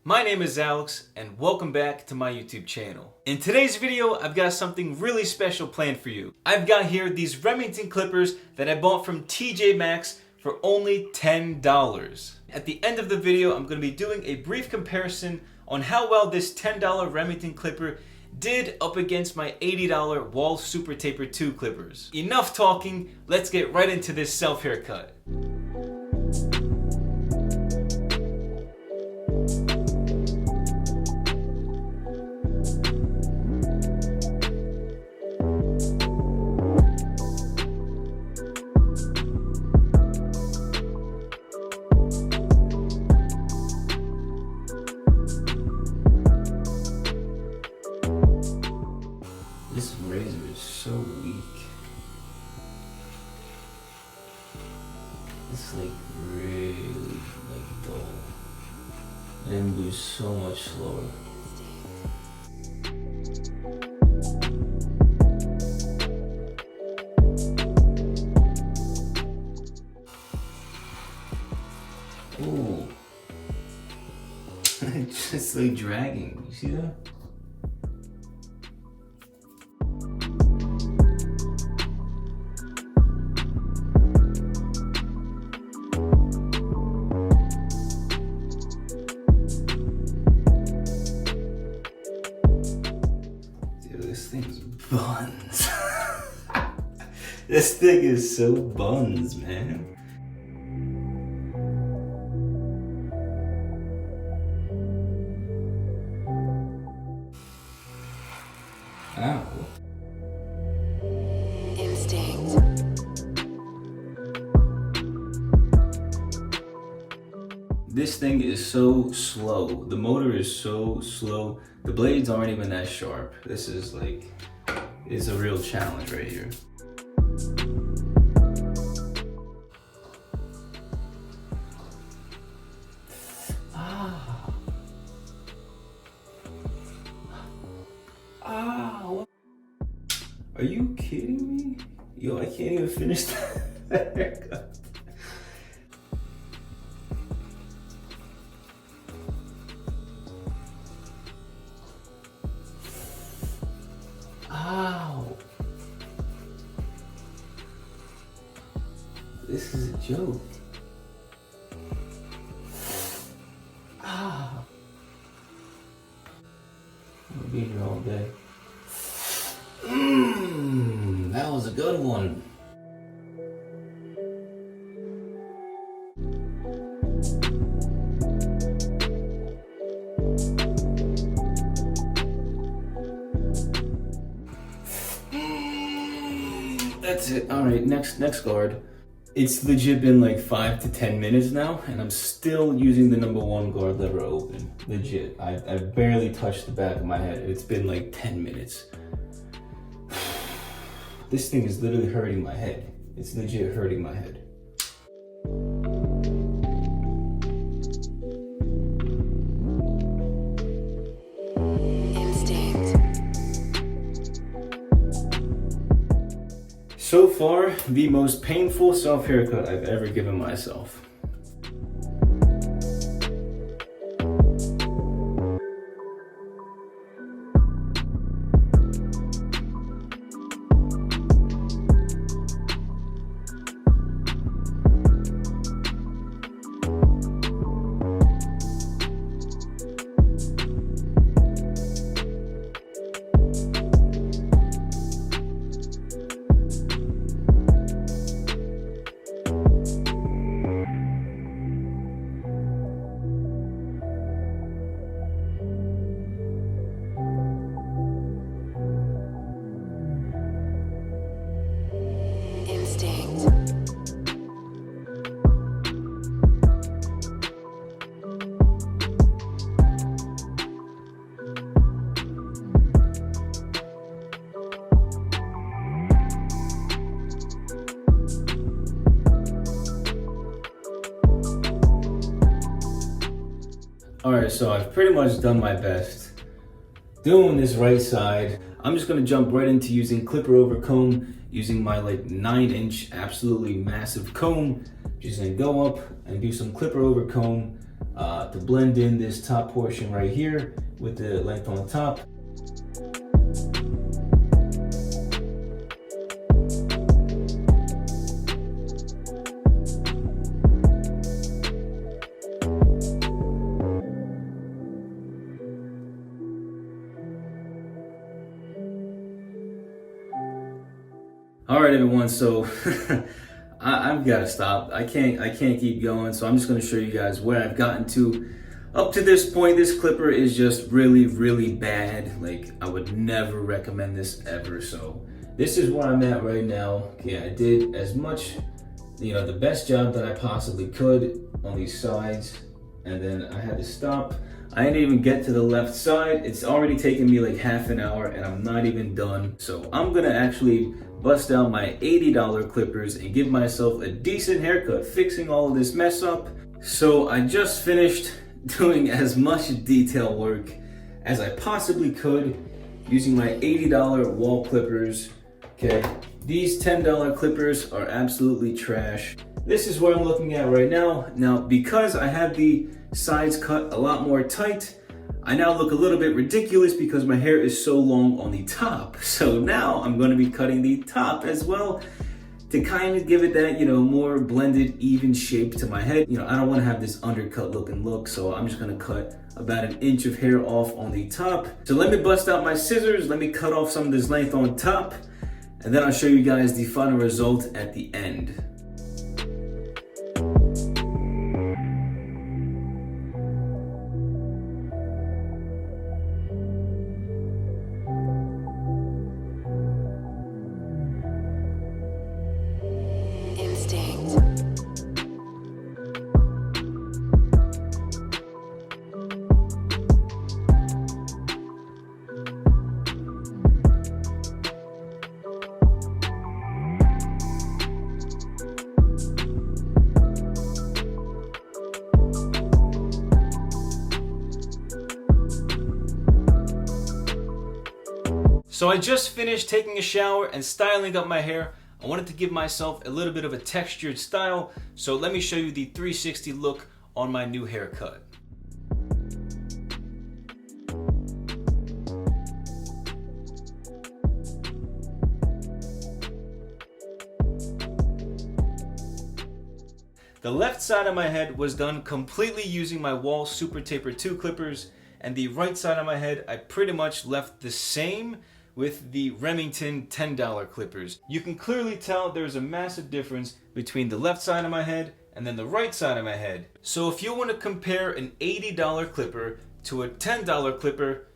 My name is Alex and welcome back to my YouTube channel. In today's video, I've got something really special planned for you. I've got here these Remington clippers that I bought from TJ Maxx for only $10. At the end of the video, I'm going to be doing a brief comparison on how well this $10 Remington clipper did up against my $80 Wall Super Taper 2 clippers. Enough talking, let's get right into this self-haircut. This razor is so weak. It's like really dull. And moves so much slower. Ooh. It's just like dragging. You see that? This thing's buns. This thing is so buns, man. Ow. Instinct. This thing is so slow. The motor is so slow. The blades aren't even that sharp. This is like, it's a real challenge right here. Ah. Ah. Are you kidding me? Yo, I can't even finish that haircut. Ow! This is a joke. Ah! I'm gonna be here all day. That was a good one. That's it. All right, next guard. It's legit been like 5 to 10 minutes now, and I'm still using the #1 guard lever open. Legit. I barely touched the back of my head. It's been like 10 minutes. This thing is literally hurting my head. It's legit hurting my head. So far, the most painful self-haircut I've ever given myself. Alright, so I've pretty much done my best doing this right side. I'm just gonna jump right into using clipper over comb, using my like 9-inch absolutely massive comb. Just gonna go up and do some clipper over comb, to blend in this top portion right here with the length on the top. All right, everyone. So I've got to stop. I can't keep going. So I'm just going to show you guys where I've gotten to. Up to this point, this clipper is just really bad. Like, I would never recommend this ever. So this is where I'm at right now. Okay, I did as much, the best job that I possibly could on these sides, and then I had to stop. I didn't even get to the left side. It's already taken me like half an hour and I'm not even done. So I'm gonna actually bust out my $80 clippers and give myself a decent haircut, fixing all of this mess up. So I just finished doing as much detail work as I possibly could using my $80 wall clippers. Okay, these $10 clippers are absolutely trash. This is what I'm looking at right now. Now, because I have the sides cut a lot more tight, I now look a little bit ridiculous because my hair is so long on the top. So now I'm going to be cutting the top as well to kind of give it that, more blended, even shape to my head. I don't want to have this undercut looking look, so I'm just going to cut about an inch of hair off on the top. So let me bust out my scissors, let me cut off some of this length on top, and then I'll show you guys the final result at the end. So I just finished taking a shower and styling up my hair. I wanted to give myself a little bit of a textured style, so let me show you the 360 look on my new haircut. The left side of my head was done completely using my Wall Super Taper 2 clippers, and the right side of my head I pretty much left the same with the Remington $10 clippers. You can clearly tell there's a massive difference between the left side of my head and then the right side of my head. So if you want to compare an $80 clipper to a $10 clipper,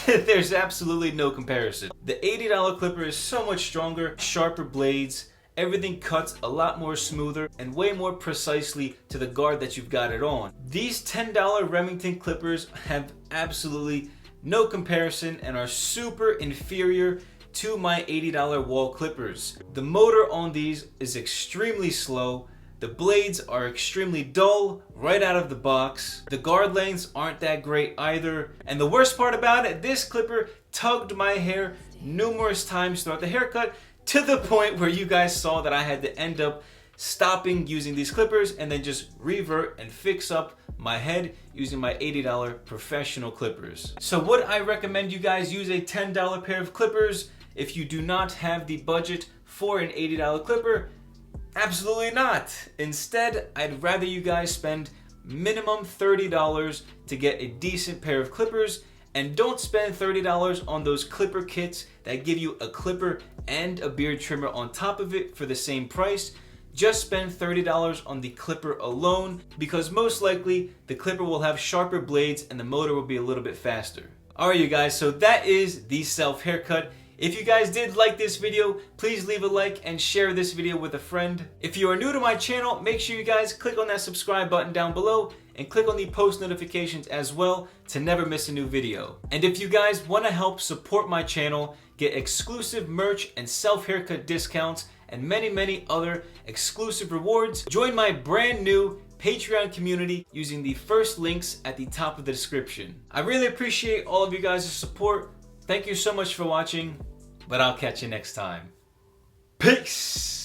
there's absolutely no comparison. The $80 clipper is so much stronger, sharper blades, everything cuts a lot more smoother and way more precisely to the guard that you've got it on. These $10 Remington clippers have absolutely no comparison and are super inferior to my $80 wall clippers. The motor on these is extremely slow. The blades are extremely dull right out of the box. The guard lengths aren't that great either. And the worst part about it, this clipper tugged my hair numerous times throughout the haircut, to the point where you guys saw that I had to end up stopping using these clippers and then just revert and fix up my head using my $80 professional clippers. So would I recommend you guys use a $10 pair of clippers if you do not have the budget for an $80 clipper? Absolutely not. Instead, I'd rather you guys spend minimum $30 to get a decent pair of clippers, and don't spend $30 on those clipper kits that give you a clipper and a beard trimmer on top of it for the same price. Just spend $30 on the clipper alone, because most likely the clipper will have sharper blades and the motor will be a little bit faster. Alright you guys, so that is the Self Haircut. If you guys did like this video, please leave a like and share this video with a friend. If you are new to my channel, make sure you guys click on that subscribe button down below and click on the post notifications as well to never miss a new video. And if you guys want to help support my channel, get exclusive merch and self-haircut discounts and many other exclusive rewards, join my brand new Patreon community using the first links at the top of the description. I really appreciate all of you guys' support. Thank you so much for watching, but I'll catch you next time. Peace!